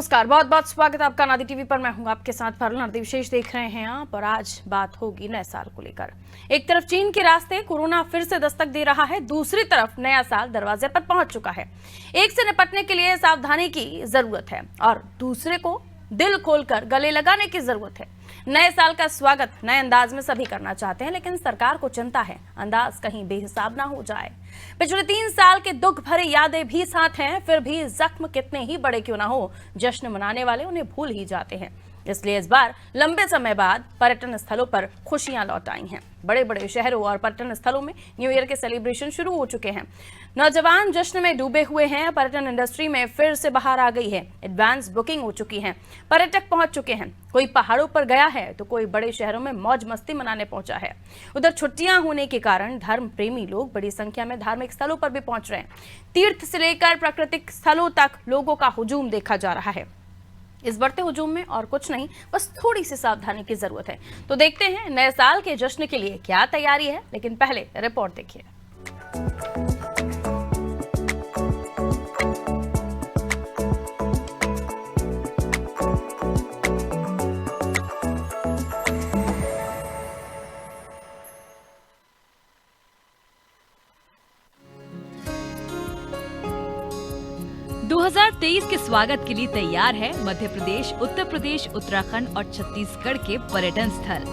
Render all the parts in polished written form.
नमस्कार, बहुत बहुत स्वागत है आपका नादी टीवी पर। मैं हूं आपके साथ फरल नर्दी। विशेष देख रहे हैं आप और आज बात होगी नए साल को लेकर। एक तरफ चीन के रास्ते कोरोना फिर से दस्तक दे रहा है, दूसरी तरफ नया साल दरवाजे पर पहुंच चुका है। एक से निपटने के लिए सावधानी की जरूरत है और दूसरे को दिल खोलकर गले लगाने की जरूरत है। नए साल का स्वागत नए अंदाज में सभी करना चाहते हैं, लेकिन सरकार को चिंता है अंदाज कहीं बेहिसाब ना हो जाए। पिछले 3 साल के दुख भरे यादें भी साथ हैं, फिर भी जख्म कितने ही बड़े क्यों ना हो, जश्न मनाने वाले उन्हें भूल ही जाते हैं। इसलिए इस बार लंबे समय बाद पर्यटन स्थलों पर खुशियां लौट आई हैं। बड़े बड़े शहरों और पर्यटन स्थलों में न्यू ईयर के सेलिब्रेशन शुरू हो चुके हैं। नौजवान जश्न में डूबे हुए हैं। पर्यटन इंडस्ट्री में फिर से बहार आ गई है। एडवांस बुकिंग हो चुकी है, पर्यटक पहुंच चुके हैं। कोई पहाड़ों पर गया है तो कोई बड़े शहरों में मौज मस्ती मनाने पहुंचा है। उधर छुट्टियां होने के कारण धर्म प्रेमी लोग बड़ी संख्या में धार्मिक स्थलों पर भी पहुंच रहे हैं। तीर्थ से लेकर प्राकृतिक स्थलों तक लोगों का हुजूम देखा जा रहा है। इस बढ़ते हुजूम में और कुछ नहीं, बस थोड़ी सी सावधानी की जरूरत है। तो देखते हैं नए साल के जश्न के लिए क्या तैयारी है, लेकिन पहले रिपोर्ट देखिए। दो 2023 के स्वागत के लिए तैयार है मध्य प्रदेश, उत्तर प्रदेश, उत्तराखंड और छत्तीसगढ़ के पर्यटन स्थल।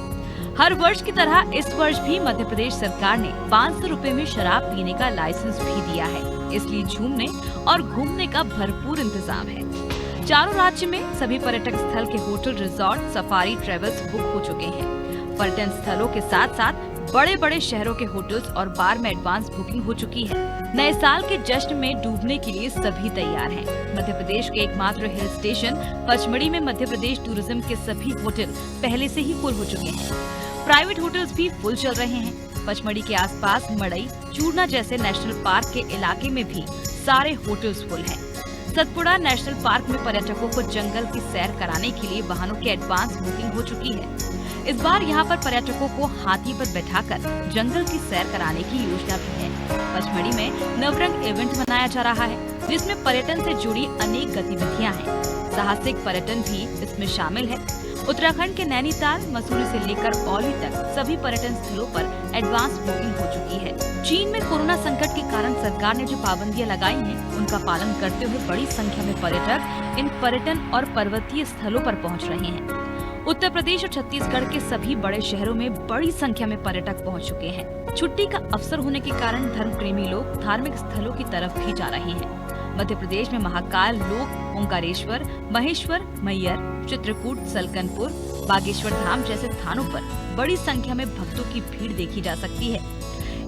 हर वर्ष की तरह इस वर्ष भी मध्य प्रदेश सरकार ने 500 रुपए में शराब पीने का लाइसेंस भी दिया है। इसलिए झूमने और घूमने का भरपूर इंतजाम है। चारों राज्य में सभी पर्यटक स्थल के hotel, resort, safari, travels book हो चुके हैं। पर्यटन स्थलों के साथ साथ बड़े बड़े शहरों के होटल्स और बार में एडवांस बुकिंग हो चुकी है। नए साल के जश्न में डूबने के लिए सभी तैयार हैं। मध्य प्रदेश के एकमात्र हिल स्टेशन पचमढ़ी में मध्य प्रदेश टूरिज्म के सभी होटल पहले से ही फुल हो चुके हैं। प्राइवेट होटल्स भी फुल चल रहे हैं। पचमढ़ी के आसपास मड़ई, चूरना जैसे नेशनल पार्क के इलाके में भी सारे होटल्स फुल हैं। सतपुड़ा नेशनल पार्क में पर्यटकों को जंगल की सैर कराने के लिए वाहनों की एडवांस बुकिंग हो चुकी है। इस बार यहाँ पर पर्यटकों को हाथी पर बैठाकर जंगल की सैर कराने की योजना भी है। पचमढ़ी में नवरंग इवेंट मनाया जा रहा है, जिसमें पर्यटन से जुड़ी अनेक गतिविधियाँ हैं। साहसिक पर्यटन भी इसमें शामिल है। उत्तराखंड के नैनीताल, मसूरी से लेकर औली तक सभी पर्यटन स्थलों पर एडवांस बुकिंग हो चुकी है। चीन में कोरोना संकट के कारण सरकार ने जो पाबंदियां लगाई हैं, उनका पालन करते हुए बड़ी संख्या में पर्यटक इन पर्यटन और पर्वतीय स्थलों पर पहुंच रहे हैं। उत्तर प्रदेश और छत्तीसगढ़ के सभी बड़े शहरों में बड़ी संख्या में पर्यटक पहुंच चुके हैं। छुट्टी का अवसर होने के कारण धर्म प्रेमी लोग धार्मिक स्थलों की तरफ भी जा रहे हैं। मध्य प्रदेश में महाकाल लोक, ओंकारेश्वर, महेश्वर, मैयर, चित्रकूट, सलकनपुर, बागेश्वर धाम जैसे स्थानों पर बड़ी संख्या में भक्तों की भीड़ देखी जा सकती है।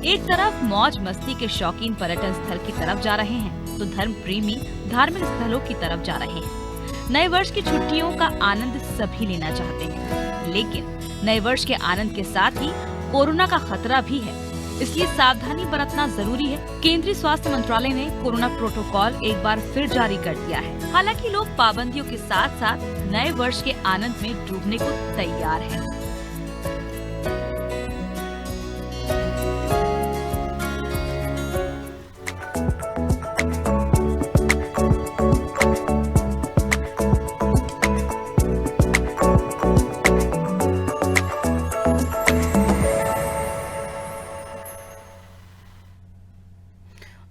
एक तरफ मौज मस्ती के शौकीन पर्यटन स्थल की तरफ जा रहे हैं, तो धर्म प्रेमी धार्मिक स्थलों की तरफ जा रहे हैं। नए वर्ष की छुट्टियों का आनंद सभी लेना चाहते हैं, लेकिन नए वर्ष के आनंद के साथ ही कोरोना का खतरा भी है, इसलिए सावधानी बरतना जरूरी है। केंद्रीय स्वास्थ्य मंत्रालय ने कोरोना प्रोटोकॉल एक बार फिर जारी कर दिया है। हालांकि लोग पाबंदियों के साथ साथ नए वर्ष के आनंद में डूबने को तैयार हैं।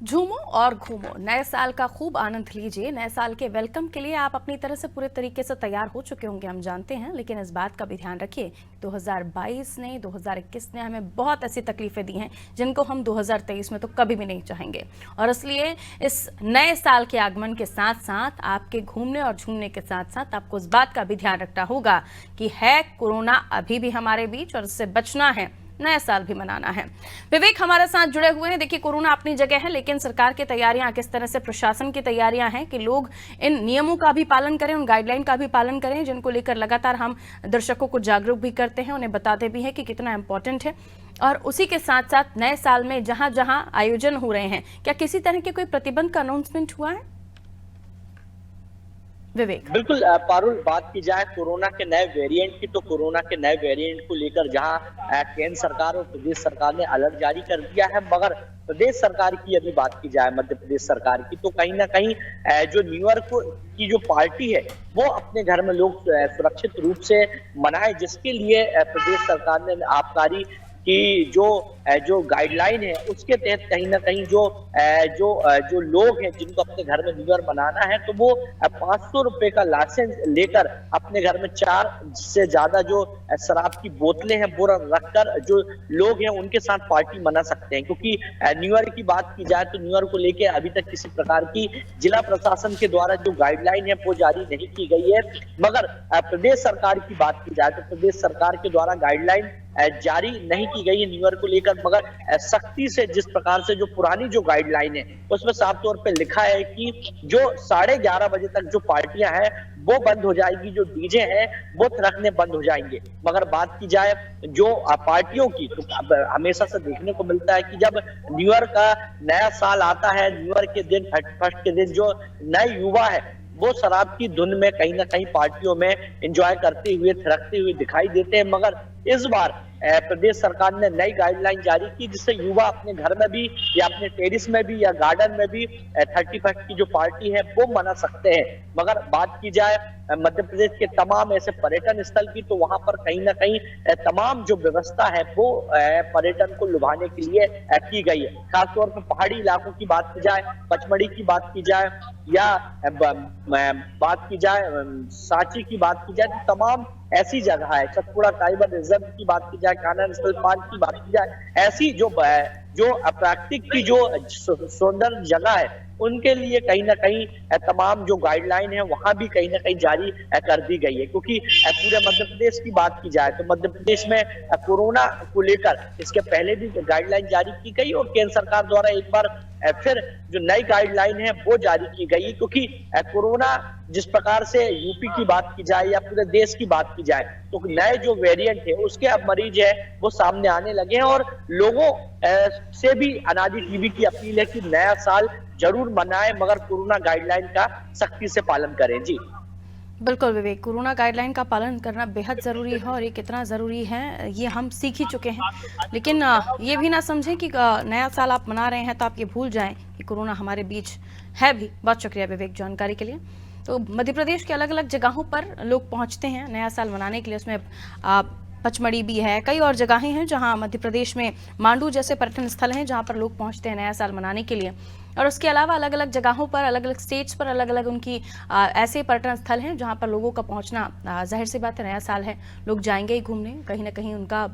झूमो और घूमो, नए साल का खूब आनंद लीजिए। नए साल के वेलकम के लिए आप अपनी तरह से पूरे तरीके से तैयार हो चुके होंगे, हम जानते हैं, लेकिन इस बात का भी ध्यान रखिए 2022 ने 2021 ने हमें बहुत ऐसी तकलीफें दी हैं जिनको हम 2023 में तो कभी भी नहीं चाहेंगे। और इसलिए इस नए साल के आगमन के साथ साथ आपके घूमने और झूमने के साथ साथ आपको इस बात का भी ध्यान रखना होगा कि है कोरोना अभी भी हमारे बीच और इससे बचना है, नया साल भी मनाना है। विवेक हमारे साथ जुड़े हुए हैं। देखिए, कोरोना अपनी जगह है, लेकिन सरकार की तैयारियां किस तरह से, प्रशासन की तैयारियां हैं कि लोग इन नियमों का भी पालन करें, उन गाइडलाइन का भी पालन करें, जिनको लेकर लगातार हम दर्शकों को जागरूक भी करते हैं, उन्हें बताते भी हैं कि कितना इंपॉर्टेंट है। और उसी के साथ साथ नए साल में जहां जहां आयोजन हो रहे हैं, क्या किसी तरह के कोई प्रतिबंध का अनाउंसमेंट हुआ है? विवेक। बिल्कुल पारुल, बात की जाए कोरोना के नए वेरिएंट की, तो कोरोना के नए वेरिएंट को लेकर जहां केंद्र सरकार और प्रदेश सरकार ने अलर्ट जारी कर दिया है, मगर प्रदेश सरकार की यदि बात की जाए, मध्य प्रदेश सरकार की, तो कहीं ना कहीं जो न्यू ईयर की जो पार्टी है वो अपने घर में लोग सुरक्षित रूप से मनाए, जिसके लिए प्रदेश सरकार ने आबकारी की जो गाइडलाइन है उसके तहत कहीं ना कहीं जो लोग हैं जिनको अपने घर में न्यू ईयर मनाना है, तो वो 500 रुपए का लाइसेंस लेकर अपने घर में 4 से ज्यादा जो शराब की बोतलें हैं वो रखकर जो लोग हैं उनके साथ पार्टी मना सकते हैं। क्योंकि न्यू ईयर की बात की जाए तो न्यू ईयर को लेकर अभी तक किसी प्रकार की जिला प्रशासन के द्वारा जो गाइडलाइन है वो जारी नहीं की गई है, मगर प्रदेश सरकार की बात की जाए तो प्रदेश सरकार के द्वारा गाइडलाइन जारी नहीं की गई है न्यू ईयर को लेकर, मगर सख्ती से जिस प्रकार से जो पुरानी जो गाइडलाइन है उसमें साफ तौर पे लिखा है कि जो 11:30 बजे तक जो पार्टियां हैं वो बंद हो जाएगी, जो डीजे हैं वो थिरकने बंद हो जाएंगे। मगर बात की जाए जो पार्टियों की, तो हमेशा से देखने को मिलता है कि जब न्यू ईयर का नया साल आता है, न्यू ईयर के दिन 31 के दिन जो नए युवा है वो शराब की धुन में कहीं ना कहीं पार्टियों में एंजॉय करते हुए थिरकते हुए दिखाई देते हैं। मगर इस बार प्रदेश सरकार ने नई गाइडलाइन जारी की जिससे युवा अपने घर में भी या अपने टेरिस में भी या गार्डन में भी 31 की जो पार्टी है वो मना सकते हैं। मगर बात की जाए मध्य प्रदेश के तमाम ऐसे पर्यटन स्थल की, तो वहां पर कहीं ना कहीं तमाम जो व्यवस्था है वो पर्यटन को लुभाने के लिए की गई है। खासतौर पर पहाड़ी इलाकों की बात की जाए, पचमढ़ी की बात की जाए या बात की जाए सांची की बात की जाए, तो तमाम ऐसी जगह है, सतपुड़ा टाइगर रिजर्व की बात की जाए, कान्हा नेशनल पार्क की बात की जाए, ऐसी जो प्राकृतिक की जो सुंदर जगह है उनके लिए कहीं ना कहीं तमाम जो गाइडलाइन है वहां भी कहीं ना कहीं जारी कर दी गई है। क्योंकि पूरे मध्य प्रदेश की बात की जाए तो मध्य प्रदेश में कोरोना को लेकर इसके पहले भी गाइडलाइन जारी की गई और केंद्र सरकार द्वारा एक बार फिर जो नई गाइडलाइन है वो जारी की गई। क्योंकि कोरोना जिस प्रकार से यूपी की बात की जाए या पूरे देश की बात की जाए तो नए जो वेरिएंट है उसके अब मरीज है वो सामने आने लगे हैं और लोगों से भी अनादि टीवी की अपील है कि नया साल जरूर मनाएं, मगर कोरोना गाइडलाइन का सख्ती से पालन करें। जी बिल्कुल विवेक, कोरोना गाइडलाइन का पालन करना बेहद ज़रूरी है और ये कितना ज़रूरी है ये हम सीख ही चुके हैं। लेकिन ये भी ना समझें कि नया साल आप मना रहे हैं तो आप ये भूल जाएं कि कोरोना हमारे बीच है भी। बहुत शुक्रिया विवेक जानकारी के लिए। तो मध्य प्रदेश के अलग अलग जगहों पर लोग पहुंचते हैं नया साल मनाने के लिए, उसमें पचमढ़ी भी है, कई और जगहें हैं जहां मध्य प्रदेश में मांडू जैसे पर्यटन स्थल हैं जहां पर लोग पहुंचते हैं नया साल मनाने के लिए। और उसके अलावा अलग अलग जगहों पर, अलग अलग स्टेट्स पर अलग अलग उनकी ऐसे पर्यटन स्थल हैं जहां पर लोगों का पहुंचना जाहिर सी बात है, नया साल है, लोग जाएंगे ही घूमने, कहीं ना कहीं उनका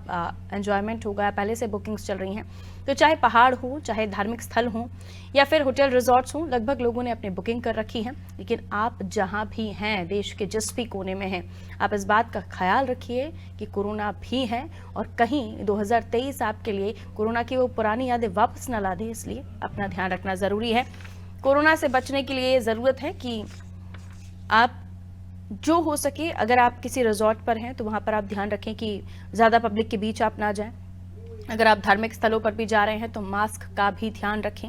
एंजॉयमेंट होगा। पहले से बुकिंग्स चल रही हैं, तो चाहे पहाड़ हो, चाहे धार्मिक स्थल हो या फिर होटल रिजॉर्ट्स हों, लगभग लोगों ने अपनी बुकिंग कर रखी है। लेकिन आप जहां भी हैं, देश के जिस भी कोने में हैं, आप इस बात का ख्याल रखिए कि कोरोना भी है और कहीं 2023 आपके लिए कोरोना की वो पुरानी यादें वापस न ला दे, इसलिए अपना ध्यान रखना ज़रूरी है। कोरोना से बचने के लिए ज़रूरत है कि आप जो हो सके, अगर आप किसी रिजॉर्ट पर हैं तो वहाँ पर आप ध्यान रखें कि ज़्यादा पब्लिक के बीच आप ना जाएं। अगर आप धार्मिक स्थलों पर भी जा रहे हैं तो मास्क का भी ध्यान रखें।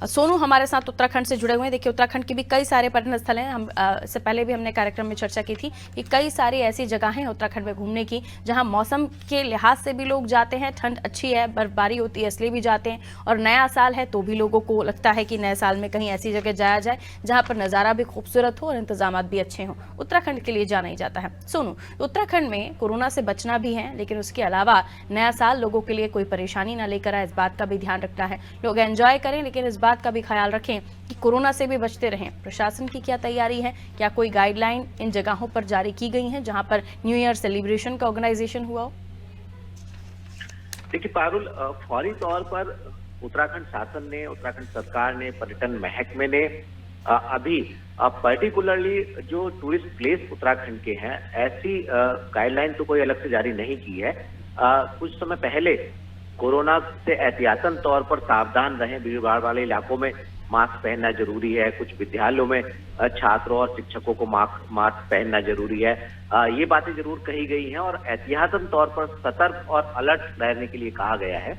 सोनू हमारे साथ उत्तराखंड से जुड़े हुए हैं। देखिए, उत्तराखंड के भी कई सारे पर्यटन स्थल हैं। हम इससे पहले भी हमने कार्यक्रम में चर्चा की थी कि कई सारी ऐसी जगह हैं उत्तराखंड में घूमने की जहां मौसम के लिहाज से भी लोग जाते हैं, ठंड अच्छी है, बर्फबारी होती है इसलिए भी जाते हैं, और नया साल है तो भी लोगों को लगता है कि नए साल में कहीं ऐसी जगह जाया जाए जहाँ पर नज़ारा भी खूबसूरत हो और इंतजाम भी अच्छे हों। उत्तराखंड के लिए जाना ही जाता है। सोनू, उत्तराखंड में कोरोना से बचना भी है, लेकिन उसके अलावा नया साल लोगों के लिए कोई परेशानी ना लेकर आए, इस बात का भी ध्यान रखना है। लोग एंजॉय करें, लेकिन इस बात का भी ख्याल रखें कि कोरोना से भी बचते रहें। प्रशासन की क्या तैयारी है, क्या कोई गाइडलाइन इन जगहों पर जारी की गई है जहां पर न्यू ईयर सेलिब्रेशन का ऑर्गेनाइजेशन हुआ हो? देखिए पारुल, फौरी तौर पर उत्तराखंड शासन ने, उत्तराखंड सरकार ने, पर्यटन महकमे ने अभी पर्टिकुलरली जो टूरिस्ट प्लेस उत्तराखंड के हैं ऐसी गाइडलाइन तो कोई अलग से जारी नहीं की है। कुछ समय पहले कोरोना से एहतियातन तौर पर सावधान रहें, भीड़ भाड़ वाले इलाकों में मास्क पहनना जरूरी है, कुछ विद्यालयों में छात्रों और शिक्षकों को मास्क पहनना जरूरी है, ये बातें जरूर कही गई हैं और एहतियातन तौर पर सतर्क और अलर्ट रहने के लिए कहा गया है।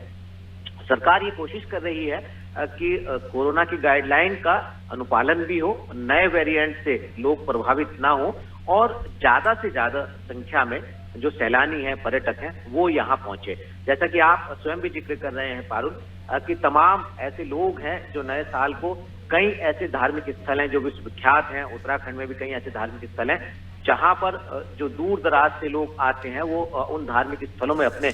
सरकार ये कोशिश कर रही है कि कोरोना की गाइडलाइन का अनुपालन भी हो, नए वेरिएंट से लोग प्रभावित ना हो और ज्यादा से ज्यादा संख्या में जो सैलानी हैं, पर्यटक हैं, वो यहाँ पहुंचे। जैसा कि आप स्वयं भी जिक्र कर रहे हैं पारुल, कि तमाम ऐसे लोग हैं जो नए साल को, कई ऐसे धार्मिक स्थल हैं जो विश्वविख्यात हैं, उत्तराखंड में भी कई ऐसे धार्मिक स्थल हैं जहां पर जो दूर दराज से लोग आते हैं वो उन धार्मिक स्थलों में अपने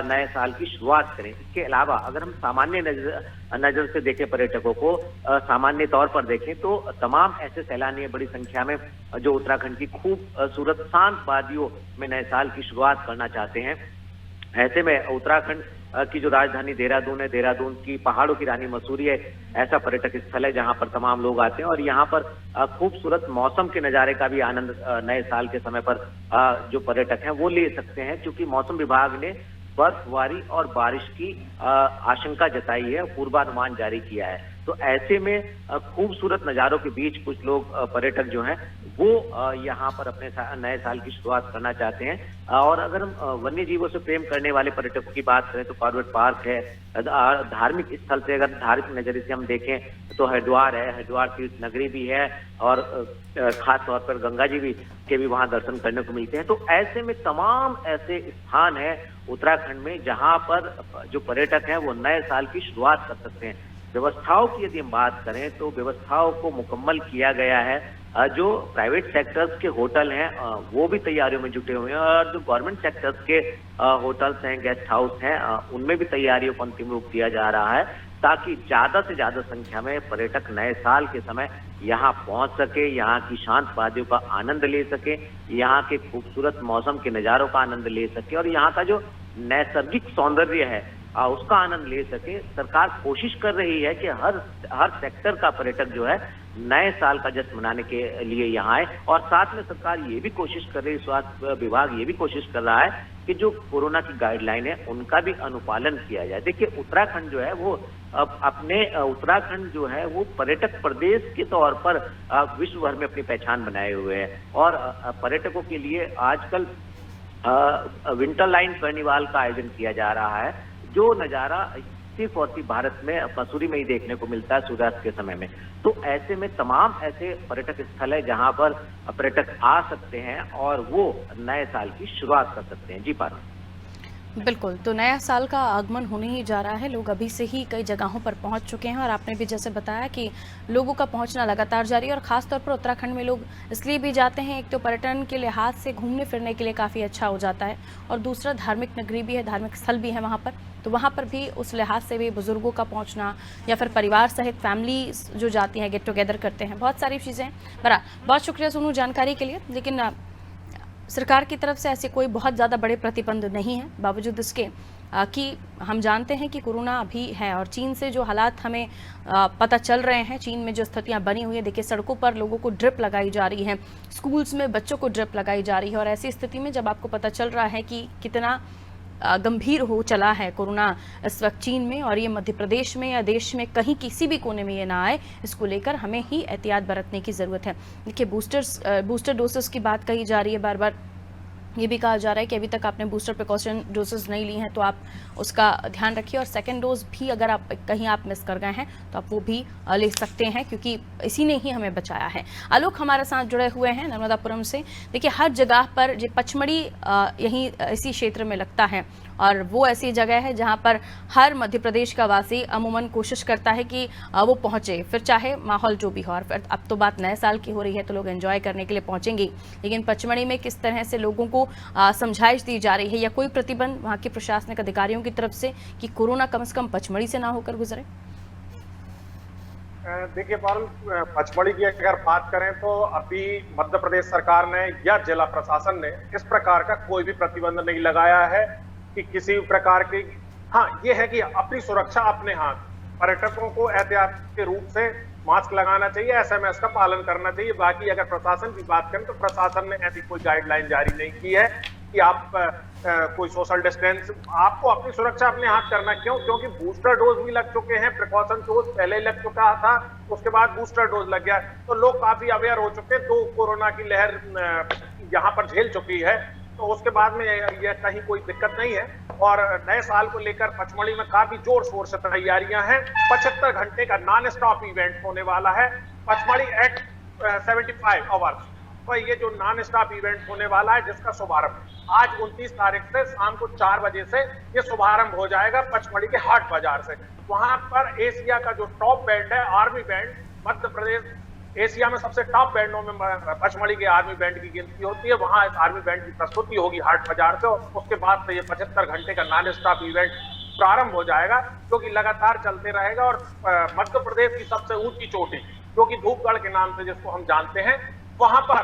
नए साल की शुरुआत करें। इसके अलावा अगर हम सामान्य नजर से देखें, पर्यटकों को सामान्य तौर पर देखें तो तमाम ऐसे सैलानी बड़ी संख्या में जो उत्तराखंड की खूबसूरत शांत वादियों में नए साल की शुरुआत करना चाहते हैं। ऐसे में उत्तराखंड की जो राजधानी देहरादून है, देहरादून की पहाड़ों की रानी मसूरी है, ऐसा पर्यटक स्थल है जहां पर तमाम लोग आते हैं और यहाँ पर खूबसूरत मौसम के नजारे का भी आनंद नए साल के समय पर जो पर्यटक हैं वो ले सकते हैं, क्योंकि मौसम विभाग ने बर्फबारी और बारिश की आशंका जताई है, पूर्वानुमान जारी किया है। तो ऐसे में खूबसूरत नजारों के बीच कुछ लोग पर्यटक जो हैं वो यहाँ पर अपने नए साल की शुरुआत करना चाहते हैं। और अगर हम वन्य जीवों से प्रेम करने वाले पर्यटकों की बात करें तो कॉर्बेट पार्क है, धार्मिक स्थल से अगर धार्मिक नजरिए से हम देखें तो हरिद्वार है, हरिद्वार तीर्थ नगरी भी है और खास तौर पर गंगा जी के भी वहां दर्शन करने को मिलते हैं। तो ऐसे में तमाम ऐसे स्थान है उत्तराखंड में जहां पर जो पर्यटक हैं वो नए साल की शुरुआत कर सकते हैं। व्यवस्थाओं की यदि हम बात करें तो व्यवस्थाओं को मुकम्मल किया गया है। जो प्राइवेट सेक्टर्स के होटल हैं वो भी तैयारियों में जुटे हुए हैं और जो गवर्नमेंट सेक्टर्स के होटल्स हैं, गेस्ट हाउस हैं, उनमें भी तैयारियों को अंतिम रूप दिया जा रहा है ताकि ज्यादा से ज्यादा संख्या में पर्यटक नए साल के समय यहाँ पहुंच सके, यहाँ की शांत वादियों का आनंद ले सके, यहाँ के खूबसूरत मौसम के नजारों का आनंद ले सके और यहाँ का जो नैसर्गिक सौंदर्य है उसका आनंद ले सके। सरकार कोशिश कर रही है कि हर सेक्टर का पर्यटक जो है नए साल का जश्न मनाने के लिए यहाँ आए और साथ में सरकार ये भी कोशिश कर रही है, स्वास्थ्य विभाग ये भी कोशिश कर रहा है कि जो कोरोना की गाइडलाइन है उनका भी अनुपालन किया जाए। देखिए उत्तराखंड जो है वो उत्तराखंड जो है वो पर्यटक प्रदेश के तौर पर विश्व भर में अपनी पहचान बनाए हुए है और पर्यटकों के लिए आजकल विंटर लाइन कार्निवाल का आयोजन किया जा रहा है, जो नजारा सिर्फ और सिर्फ भारत में मसूरी में ही देखने को मिलता है सूर्यास्त के समय में। तो ऐसे में तमाम ऐसे पर्यटक स्थल है जहां पर पर्यटक आ सकते हैं और वो नए साल की शुरुआत कर सकते हैं। जी पारुल। बिल्कुल, तो नया साल का आगमन होने ही जा रहा है। लोग अभी से ही कई जगहों पर पहुंच चुके हैं और आपने भी जैसे बताया कि लोगों का पहुंचना लगातार जारी है और ख़ास तौर पर उत्तराखंड में लोग इसलिए भी जाते हैं, एक तो पर्यटन के लिहाज से घूमने फिरने के लिए काफ़ी अच्छा हो जाता है और दूसरा धार्मिक नगरी भी है, धार्मिक स्थल भी है वहाँ पर, तो वहाँ पर भी उस लिहाज से भी बुज़ुर्गों का पहुँचना या फिर परिवार सहित फैमिली जो जाती हैं, गेट टुगेदर करते हैं, बहुत सारी चीज़ें। बरा बहुत शुक्रिया सोनू जानकारी के लिए। लेकिन सरकार की तरफ से ऐसे कोई बहुत ज़्यादा बड़े प्रतिबंध नहीं है, बावजूद इसके कि हम जानते हैं कि कोरोना अभी है और चीन से जो हालात हमें पता चल रहे हैं, चीन में जो स्थितियां बनी हुई है, देखिए सड़कों पर लोगों को ड्रिप लगाई जा रही है, स्कूल्स में बच्चों को ड्रिप लगाई जा रही है और ऐसी स्थिति में जब आपको पता चल रहा है कि कितना गंभीर हो चला है कोरोना इस वक्त चीन में और ये मध्य प्रदेश में या देश में कहीं किसी भी कोने में ये ना आए, इसको लेकर हमें ही एहतियात बरतने की ज़रूरत है। देखिए बूस्टर डोसेस की बात कही जा रही है, बार बार ये भी कहा जा रहा है कि अभी तक आपने बूस्टर प्रिकॉशन डोजेस नहीं ली हैं तो आप उसका ध्यान रखिए और सेकंड डोज भी अगर आप कहीं आप मिस कर गए हैं तो आप वो भी ले सकते हैं, क्योंकि इसी ने ही हमें बचाया है। आलोक हमारे साथ जुड़े हुए हैं नर्मदापुरम से। देखिए हर जगह पर जो पचमढ़ी यहीं इसी क्षेत्र में लगता है और वो ऐसी जगह है जहाँ पर हर मध्य प्रदेश का वासी अमूमन कोशिश करता है कि वो पहुँचे, फिर चाहे माहौल जो भी हो। और फिर अब तो बात नए साल की हो रही है तो लोग एंजॉय करने के लिए पहुँचेंगे, लेकिन पचमढ़ी में किस तरह से लोगों को समझाइश दी जा रही है या कोई प्रतिबंध वहाँ के प्रशासनिक अधिकारियों की तरफ से कि कोरोना कम से कम पचमढ़ी से ना होकर गुजरे? देखिए पारुल, पचमढ़ी की अगर बात करें तो अभी मध्य प्रदेश सरकार ने या जिला प्रशासन ने इस प्रकार का कोई भी प्रतिबंध नहीं लगाया है कि किसी भी प्रकार की। हाँ, ये है कि अपनी सुरक्षा अपने हाथ, पर्यटकों को एहतियात के रूप से मास्क लगाना चाहिए, एसएमएस का पालन करना चाहिए। बाकी अगर प्रशासन की बात करें तो प्रशासन ने ऐसी कोई गाइडलाइन जारी नहीं की है कि आप कोई सोशल डिस्टेंस, आपको अपनी सुरक्षा अपने हाथ करना। क्यों? क्योंकि बूस्टर डोज भी लग चुके हैं, प्रिकॉशन डोज पहले लग चुका था, उसके बाद बूस्टर डोज लग गया, तो लोग काफी अवेयर हो चुके हैं। 2 कोरोना की लहर यहाँ पर झेल चुकी है, तो उसके बाद में यह कहीं कोई दिक्कत नहीं है। और नए साल को लेकर पचमढ़ी में काफी जोर शोर से तैयारियां हैं। 75 घंटे का नॉन स्टॉप इवेंट होने वाला है पचमढ़ी एट 75 आवर्स। तो ये जो नॉन स्टॉप इवेंट होने वाला है, जिसका शुभारंभ आज 29 तारीख से शाम को 4 बजे से ये शुभारंभ हो जाएगा पचमढ़ी के हाट बाजार से। वहां पर एशिया का जो टॉप बैंड है army band, Madhya Pradesh Asia में सबसे टॉप बैंडों में पचमढ़ी के आर्मी बैंड की गिनती होती है। वहां इस आर्मी बैंड की प्रस्तुति होगी हाट बाजार से, और उसके बाद से ये 75 घंटे का नॉन स्टॉप इवेंट प्रारंभ हो जाएगा, जो कि लगातार चलते रहेगा। और मध्य प्रदेश की सबसे ऊंची चोटी, जो कि धूपगढ़ के नाम से जिसको हम जानते हैं, वहां पर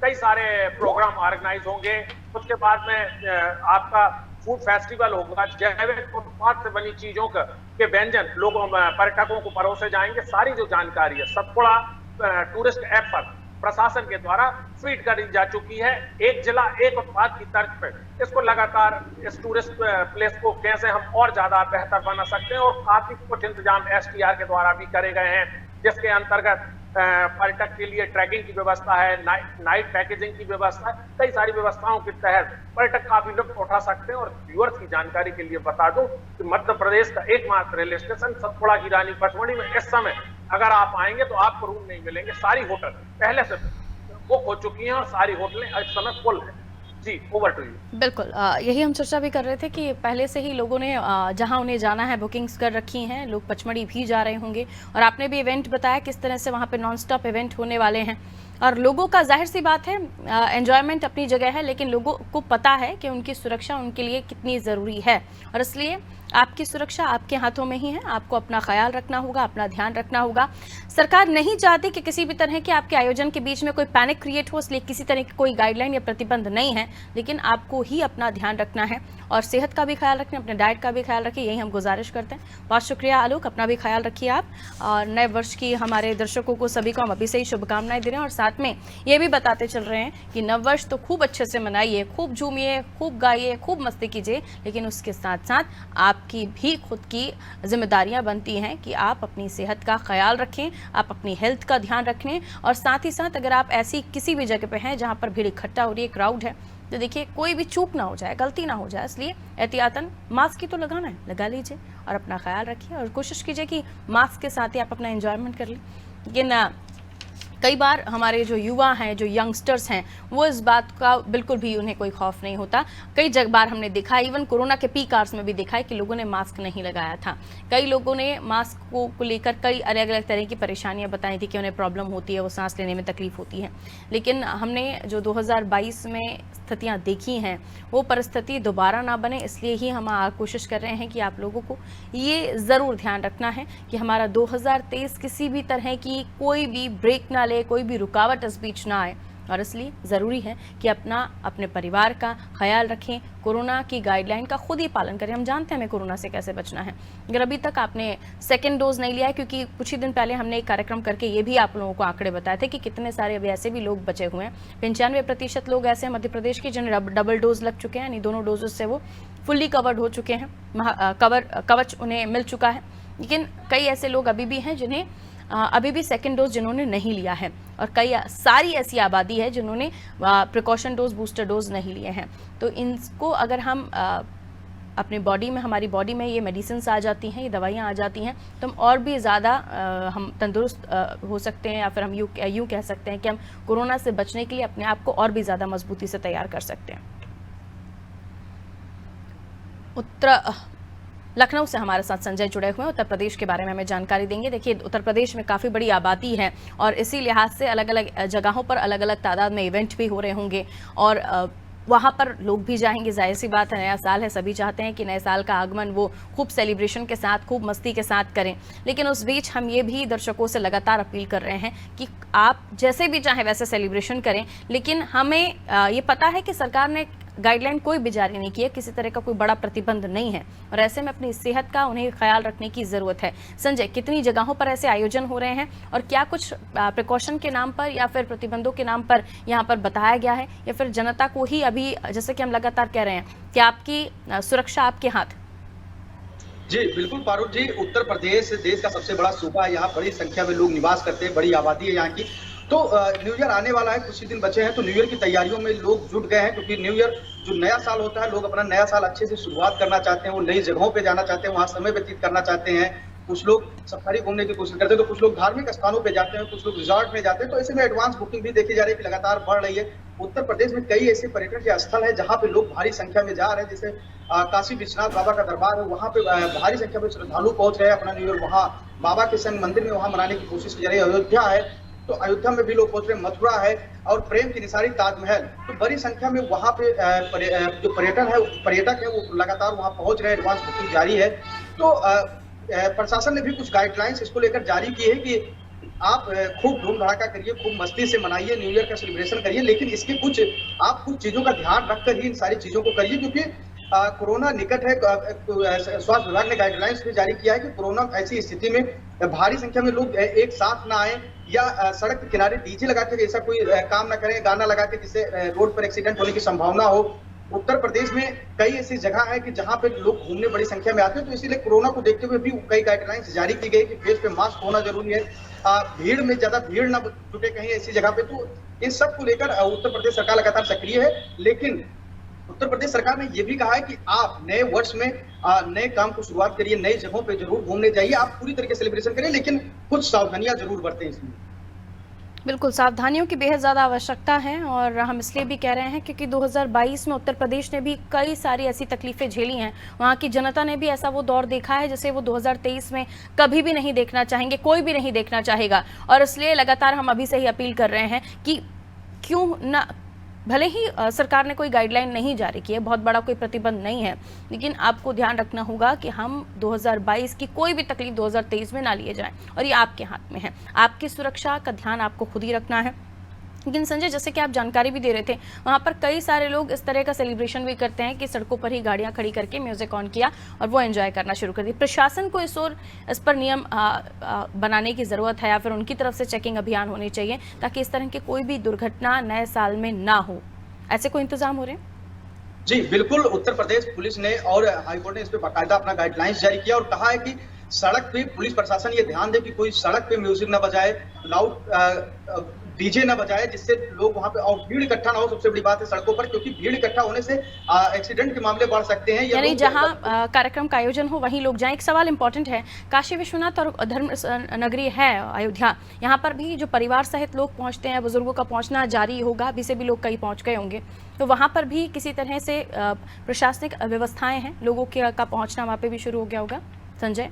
कई सारे प्रोग्राम ऑर्गेनाइज होंगे। उसके बाद में आपका फूड फेस्टिवल होगा, जैविक उत्पाद से बनी चीजों के व्यंजन लोगों पर्यटकों को परोसे जाएंगे। सारी जो जानकारी है सतपुड़ा टूरिस्ट ऐप पर प्रशासन के द्वारा फीड करी जा चुकी है। एक जिला एक उत्पाद की तर्ज पर इसको लगातार इस टूरिस्ट प्लेस को कैसे हम और ज्यादा बेहतर बना सकते हैं, और काफी कुछ इंतजाम STR के द्वारा भी करे गए हैं, जिसके अंतर्गत पर्यटक के लिए ट्रैकिंग की व्यवस्था है, नाइट पैकेजिंग की व्यवस्था है। कई सारी व्यवस्थाओं के तहत पर्यटक काफी लुत्फ उठा सकते हैं। और व्यूअर्स की जानकारी के लिए बता दूं कि मध्य प्रदेश का एकमात्र रेलवे स्टेशन सतपुड़ा की रानी पचमढ़ी में इस समय अगर आप आएंगे तो आपको रूम नहीं मिलेंगे। सारी होटल पहले से बुक हो चुकी हैं और सारी होटलें इस समय फुल है। जी, ओवर टू यू। बिल्कुल, यही हम चर्चा भी कर रहे थे कि पहले से ही लोगों ने जहां उन्हें जाना है बुकिंग्स कर रखी हैं। लोग पचमढ़ी भी जा रहे होंगे, और आपने भी इवेंट बताया किस तरह से वहां पे नॉन स्टॉप इवेंट होने वाले हैं। और लोगों का जाहिर सी बात है एंजॉयमेंट अपनी जगह है, लेकिन लोगों को पता है कि उनकी सुरक्षा उनके लिए कितनी ज़रूरी है, और इसलिए आपकी सुरक्षा आपके हाथों में ही है। आपको अपना ख्याल रखना होगा, अपना ध्यान रखना होगा। सरकार नहीं चाहती कि किसी भी तरह के आपके आयोजन के बीच में कोई पैनिक क्रिएट हो, इसलिए किसी तरह की कोई गाइडलाइन या प्रतिबंध नहीं है, लेकिन आपको ही अपना ध्यान रखना है और सेहत का भी ख्याल रखें, अपने डाइट का भी ख्याल रखें। यही हम गुजारिश करते हैं। बहुत शुक्रिया आलोक, अपना भी ख्याल रखिए आप। और नए वर्ष की हमारे दर्शकों को सभी को हम अभी से ही शुभकामनाएं दे रहे हैं, और साथ में ये भी बताते चल रहे हैं कि नव वर्ष तो खूब अच्छे से मनाइए, खूब झूमिए, खूब गाइए, खूब मस्ती कीजिए, लेकिन उसके साथ साथ आपकी भी खुद की जिम्मेदारियां बनती हैं कि आप अपनी सेहत का ख्याल रखें, आप अपनी हेल्थ का ध्यान रखें। और साथ ही साथ अगर आप ऐसी किसी भी जगह पे हैं जहां पर भीड़ इकट्ठा हो रही है, क्राउड है, तो देखिए कोई भी चूक ना हो जाए, गलती ना हो जाए, इसलिए एहतियातन मास्क ही तो लगाना है, लगा लीजिए और अपना ख्याल रखिए। और कोशिश कीजिए कि मास्क के साथ ही आप अपना एंजॉयमेंट कर लें। लेकिन कई बार हमारे जो युवा हैं, जो यंगस्टर्स हैं, वो इस बात का बिल्कुल भी उन्हें कोई खौफ नहीं होता। कई बार हमने देखा है, इवन कोरोना के पीक आवर्स में भी देखा है कि लोगों ने मास्क नहीं लगाया था। कई लोगों ने मास्क को लेकर कई अलग अलग तरह की परेशानियां बताई थी कि उन्हें प्रॉब्लम होती है, वो सांस लेने में तकलीफ होती है। लेकिन हमने जो 2022 में स्थितियाँ देखी हैं, वो परिस्थिति दोबारा ना बने, इसलिए ही हम कोशिश कर रहे हैं कि आप लोगों को ये ज़रूर ध्यान रखना है कि हमारा 2023 किसी भी तरह की कोई भी ब्रेक ना ले, कोई भी रुकावट इस बीच ना आए। और इसलिए ज़रूरी है कि अपने परिवार का ख्याल रखें, कोरोना की गाइडलाइन का खुद ही पालन करें। हम जानते हैं हमें कोरोना से कैसे बचना है। अगर अभी तक आपने सेकेंड डोज नहीं लिया है, क्योंकि कुछ ही दिन पहले हमने एक कार्यक्रम करके ये भी आप लोगों को आंकड़े बताए थे कि कितने सारे अभी ऐसे भी लोग बचे हुए हैं। 95% लोग ऐसे हैं मध्य प्रदेश के जिन्हें डबल डोज लग चुके हैं, यानी दोनों डोजेस से वो फुल्ली कवर्ड हो चुके हैं, कवच उन्हें मिल चुका है। लेकिन कई ऐसे लोग अभी भी हैं जिन्हें अभी भी सेकेंड डोज जिन्होंने नहीं लिया है, और कई सारी ऐसी आबादी है जिन्होंने प्रिकॉशन डोज, बूस्टर डोज नहीं लिए हैं। तो इनको अगर हम अपने बॉडी में, हमारी बॉडी में ये मेडिसिन्स आ जाती हैं, ये दवाइयाँ आ जाती हैं, तो हम और भी ज़्यादा हम तंदुरुस्त हो सकते हैं, या फिर हम यूँ कह सकते हैं कि हम कोरोना से बचने के लिए अपने आप को और भी ज़्यादा मजबूती से तैयार कर सकते हैं। लखनऊ से हमारे साथ संजय जुड़े हुए हैं, उत्तर प्रदेश के बारे में हमें जानकारी देंगे। देखिए, उत्तर प्रदेश में काफ़ी बड़ी आबादी है, और इसी लिहाज से अलग अलग जगहों पर अलग अलग तादाद में इवेंट भी हो रहे होंगे, और वहाँ पर लोग भी जाएंगे। जाहिर सी बात है, नया साल है, सभी चाहते हैं कि नए साल का आगमन वो खूब सेलिब्रेशन के साथ, खूब मस्ती के साथ करें। लेकिन उस बीच हम ये भी दर्शकों से लगातार अपील कर रहे हैं कि आप जैसे भी चाहें वैसे सेलिब्रेशन करें, लेकिन हमें ये पता है कि सरकार ने गाइडलाइन कोई भी जारी नहीं की है, किसी तरह का कोई बड़ा प्रतिबंध नहीं है, और ऐसे में अपनी सेहत का उन्हें ख्याल रखने की ज़रूरत है। संजय, कितनी जगहों पर ऐसे आयोजन हो रहे हैं, और क्या कुछ प्रिकॉशन के नाम पर या फिर प्रतिबंधों के नाम पर यहाँ पर बताया गया है, या फिर जनता को ही अभी, जैसे कि हम लगातार कह रहे हैं कि आपकी सुरक्षा आपके हाथ? जी बिल्कुल पारुल जी, उत्तर प्रदेश देश का सबसे बड़ा सूबा है। यहाँ बड़ी संख्या में लोग निवास करते हैं, बड़ी आबादी है यहाँ की, तो न्यू ईयर आने वाला है, कुछ ही दिन बचे हैं, तो न्यू ईयर की तैयारियों में लोग जुट गए हैं, क्योंकि न्यू ईयर जो नया साल होता है, लोग अपना नया साल अच्छे से शुरुआत करना चाहते हैं, वो नई जगहों पे जाना चाहते हैं, वहाँ समय व्यतीत करना चाहते हैं। कुछ लोग सफारी घूमने की कोशिश करते हैं, तो कुछ लोग धार्मिक स्थानों पे जाते हैं, कुछ लोग रिजॉर्ट में जाते हैं। तो ऐसे में एडवांस बुकिंग भी देखी जा रही है कि लगातार बढ़ रही है। उत्तर प्रदेश में कई ऐसे पर्यटन के स्थल है जहाँ पे लोग भारी संख्या में जा रहे हैं, जैसे काशी विश्वनाथ बाबा का दरबार है, वहाँ पे भारी संख्या में श्रद्धालु पहुंच रहे हैं अपना न्यू ईयर वहाँ बाबा के संग मंदिर में वहाँ मनाने की कोशिश की जा रही है। अयोध्या है तो अयोध्या में भी लोग पहुंच रहे हैं, मथुरा है और प्रेम की निशानी ताजमहल, तो बड़ी संख्या में वहाँ पे जो पर्यटक है वो लगातार वहाँ पहुंच रहे हैं। एडवांस बुकिंग जारी है। तो प्रशासन ने भी कुछ गाइडलाइंस इसको लेकर जारी की है कि आप खूब धूम धड़ाका करिए, खूब मस्ती से मनाइए, न्यू ईयर का सेलिब्रेशन करिए, लेकिन इसके कुछ चीजों का ध्यान रखकर ही इन सारी चीजों को करिए, क्योंकि कोरोना निकट है। स्वास्थ्य विभाग ने गाइडलाइंस भी जारी किया है कि कोरोना ऐसी स्थिति में भारी संख्या में लोग एक साथ ना आए या सड़क के किनारे डीजे लगा के ऐसा कोई काम ना करें, गाना लगा के, जिससे रोड पर एक्सीडेंट होने की संभावना हो। उत्तर प्रदेश में कई ऐसी जगह है कि जहां पे लोग घूमने बड़ी संख्या में आते हैं, तो इसीलिए कोरोना को देखते हुए भी कई गाइडलाइंस जारी की गई कि फेस पे मास्क होना जरूरी है, भीड़ में ज्यादा भीड़ ना जुटे कहीं ऐसी जगह पे। तो इन सब को लेकर उत्तर प्रदेश सरकार लगातार सक्रिय है, लेकिन उत्तर प्रदेश सरकार ने यह भी कहा है कि आप नए वर्ष में नए काम को शुरुआत करिए, नई जगहों पे जरूर घूमने जाइए, आप पूरी तरीके से सेलिब्रेशन करिए, लेकिन कुछ सावधानियां जरूर बरतें इसमें। बिल्कुल, सावधानियों की बेहद ज़्यादा आवश्यकता है और हम इसलिए भी कह रहे हैं क्योंकि 2022 में उत्तर प्रदेश ने भी कई सारी ऐसी तकलीफें झेली हैं। वहाँ की जनता ने भी ऐसा वो दौर देखा है जिसे वो 2023 में कभी भी नहीं देखना चाहेंगे, कोई भी नहीं देखना चाहेगा। और इसलिए लगातार हम अभी से ही अपील कर रहे हैं कि क्यों ना, भले ही सरकार ने कोई गाइडलाइन नहीं जारी की है, बहुत बड़ा कोई प्रतिबंध नहीं है, लेकिन आपको ध्यान रखना होगा कि हम 2022 की कोई भी तकलीफ 2023 में ना लिए जाएं और ये आपके हाथ में है। आपकी सुरक्षा का ध्यान आपको खुद ही रखना है। लेकिन संजय, जैसे कि आप जानकारी भी दे रहे थे, वहाँ पर कई सारे लोग इस तरह का सेलिब्रेशन भी करते हैं कि सड़कों पर ही गाड़ियाँ खड़ी करके म्यूजिक ऑन किया और वो एंजॉय करना शुरू कर दी। प्रशासन को इस पर नियम बनाने की ज़रूरत है या फिर उनकी तरफ से चेकिंग अभियान होने चाहिए ताकि इस तरह की कोई भी दुर्घटना नए साल में ना हो। ऐसे कोई इंतजाम हो रहे हैं? जी बिल्कुल, उत्तर प्रदेश पुलिस ने और हाईकोर्ट ने इस पे बाकायदा अपना गाइडलाइंस जारी किया और कहा है कि सड़क पे पुलिस प्रशासन ये ध्यान दे कि कोई सड़क पे म्यूजिक न बजाए, लाउड डीजे न बजाए, जिससे लोग वहां पे और भीड़ इकट्ठा ना हो। सबसे बड़ी बात है सड़कों पर, क्योंकि भीड़ इकट्ठा होने से एक्सीडेंट के मामले बढ़ सकते हैं। यानी जहां कार्यक्रम का आयोजन हो वहीं लोग जाएं। एक सवाल इंपॉर्टेंट है, काशी विश्वनाथ और धर्म नगरी है अयोध्या, यहाँ पर भी जो परिवार सहित लोग पहुंचते हैं, बुजुर्गों का पहुंचना जारी होगा, अभी से भी लोग कहीं पहुंच गए होंगे, तो वहाँ पर भी किसी तरह से प्रशासनिक व्यवस्थाएं हैं, लोगों का पहुँचना वहाँ पे भी शुरू हो गया होगा संजय?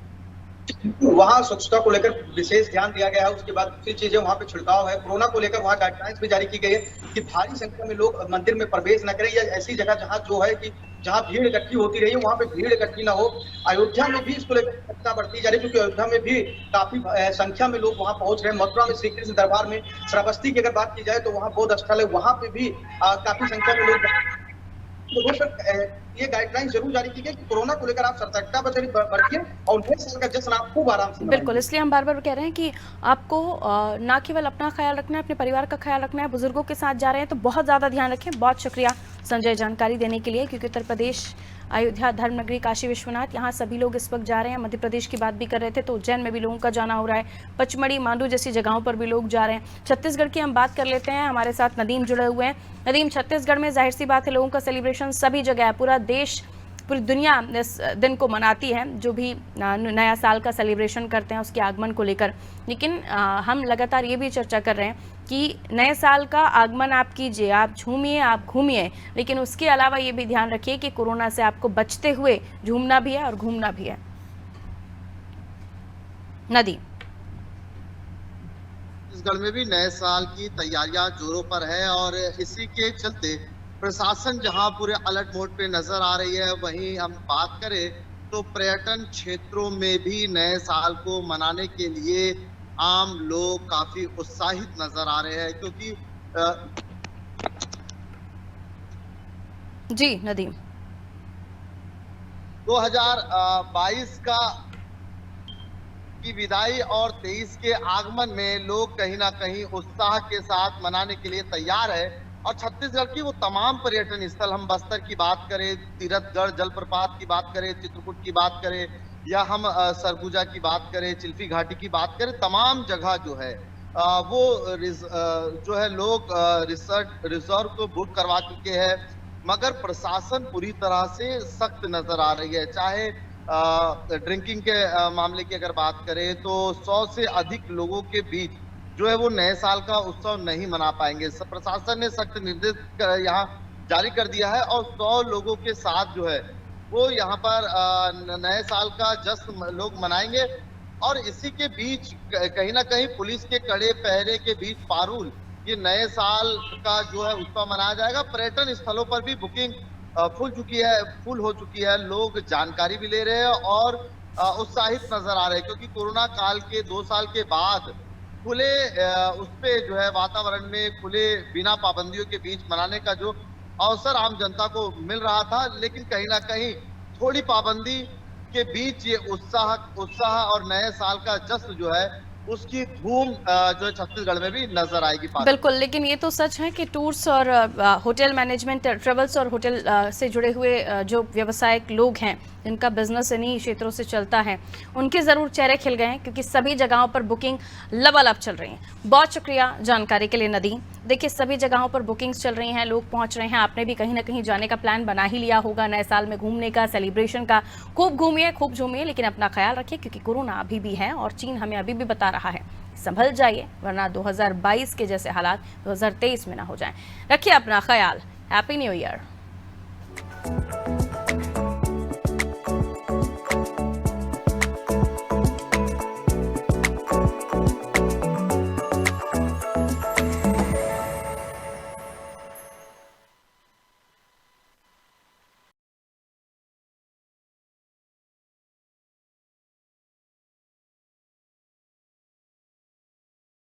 वहाँ स्वच्छता को लेकर विशेष ध्यान दिया गया है। उसके बाद दूसरी चीजें वहाँ पे छिड़काव है। कोरोना को लेकर वहाँ गाइडलाइंस भी जारी की गई है कि भारी संख्या में लोग मंदिर में प्रवेश न करें या ऐसी जगह जहाँ जो है कि जहाँ भीड़ इकट्ठी होती रही है वहाँ पे भीड़ इकट्ठी ना हो। अयोध्या में भी इसको लेकर सतर्कता बढ़ती जा रही है, क्योंकि अयोध्या में भी काफी संख्या में लोग वहाँ पहुंच रहे हैं। मथुरा में श्री कृष्ण दरबार में, श्रावस्ती की अगर बात की जाए तो वहाँ बौद्ध स्थल है, वहाँ पे भी काफी संख्या में लोग, ये गाइडलाइन जरूर जारी की गई कि कोरोना को लेकर आप सतर्कता बरतिए और नए साल का जश्न आप खूब आराम से। बिल्कुल, इसलिए हम बार बार कह रहे हैं कि आपको ना केवल अपना ख्याल रखना है, अपने परिवार का ख्याल रखना है। बुजुर्गों के साथ जा रहे हैं तो बहुत ज़्यादा ध्यान रखें। बहुत शुक्रिया संजय जानकारी देने के लिए, क्योंकि उत्तर प्रदेश अयोध्या, धर्मनगरी, काशी विश्वनाथ, यहाँ सभी लोग इस वक्त जा रहे हैं। मध्य प्रदेश की बात भी कर रहे थे तो उज्जैन में भी लोगों का जाना हो रहा है, पचमढ़ी, मांडू जैसी जगहों पर भी लोग जा रहे हैं। छत्तीसगढ़ की हम बात कर लेते हैं, हमारे साथ नदीम जुड़े हुए हैं। नदीम, छत्तीसगढ़ में जाहिर सी बात है लोगों का सेलिब्रेशन सभी जगह है, पूरा देश, पूरी दुनिया इस दिन को मनाती है, जो भी नया साल का सेलिब्रेशन करते हैं उसके आगमन को लेकर। लेकिन हम लगातार ये भी चर्चा कर रहे हैं कि नए साल का आगमन आप कीजिए, आप झूमिए, आप घूमिए, लेकिन उसके अलावा ये भी ध्यान रखिए कि कोरोना से आपको बचते हुए झूमना भी है और घूमना भी है। नदी, छत्तीसगढ़ में भी नए साल की तैयारियां जोरों पर है और इसी के चलते प्रशासन जहां पूरे अलर्ट मोड पे नजर आ रही है, वहीं हम बात करें तो पर्यटन क्षेत्रों में भी नए साल को मनाने के लिए आम लोग काफी उत्साहित नजर आ रहे हैं, क्योंकि जी नदीम, 2022 की विदाई और 23 के आगमन में लोग कहीं ना कहीं उत्साह के साथ मनाने के लिए तैयार है। और छत्तीसगढ़ की वो तमाम पर्यटन स्थल, हम बस्तर की बात करें, तीरथगढ़ जलप्रपात की बात करें, चित्रकूट की बात करें या हम सरगुजा की बात करें, चिल्फी घाटी की बात करें, तमाम जगह जो है जो है लोग रिसोर्ट को बुक करवा चुके हैं, मगर प्रशासन पूरी तरह से सख्त नजर आ रही है। चाहे ड्रिंकिंग के मामले की अगर बात करें तो 100 से अधिक लोगों के बीच जो है वो नए साल का उत्सव नहीं मना पाएंगे। प्रशासन ने सख्त निर्देश यहाँ जारी कर दिया है और 100 लोगों के साथ जो है वो यहाँ पर नए साल का जश्न लोग मनाएंगे। और इसी के बीच कहीं ना कहीं पुलिस के कड़े पहरे के बीच पारुल ये नए साल का जो है उत्सव मनाया जाएगा। पर्यटन स्थलों पर भी बुकिंग फुल हो चुकी है। लोग जानकारी भी ले रहे हैं और उत्साहित नजर आ रहे हैं, क्योंकि कोरोना काल के 2 साल के बाद खुले उस पे जो है वातावरण में खुले बिना पाबंदियों के बीच मनाने का जो अवसर आम जनता को मिल रहा था, लेकिन कहीं ना कहीं थोड़ी पाबंदी के बीच ये उत्साह और नए साल का जश्न जो है उसकी धूम जो है छत्तीसगढ़ में भी नजर आएगी। बिल्कुल, लेकिन ये तो सच है कि टूर्स और होटल मैनेजमेंट, ट्रेवल्स और होटल से जुड़े हुए जो व्यवसायिक लोग हैं जिनका बिजनेस इन्हीं क्षेत्रों से चलता है, उनके ज़रूर चेहरे खिल गए हैं, क्योंकि सभी जगहों पर बुकिंग लबालब चल रही है। बहुत शुक्रिया जानकारी के लिए नदीम। देखिए, सभी जगहों पर बुकिंग्स चल रही हैं, लोग पहुंच रहे हैं। आपने भी कहीं ना कहीं जाने का प्लान बना ही लिया होगा, नए साल में घूमने का, सेलिब्रेशन का। खूब घूमिए, खूब झूमिए, लेकिन अपना ख्याल रखिए, क्योंकि कोरोना अभी भी है और चीन हमें अभी भी बता रहा है संभल जाइए, वरना 2022 के जैसे हालात 2023 में ना हो जाएं। रखिए अपना ख्याल। Happy new year.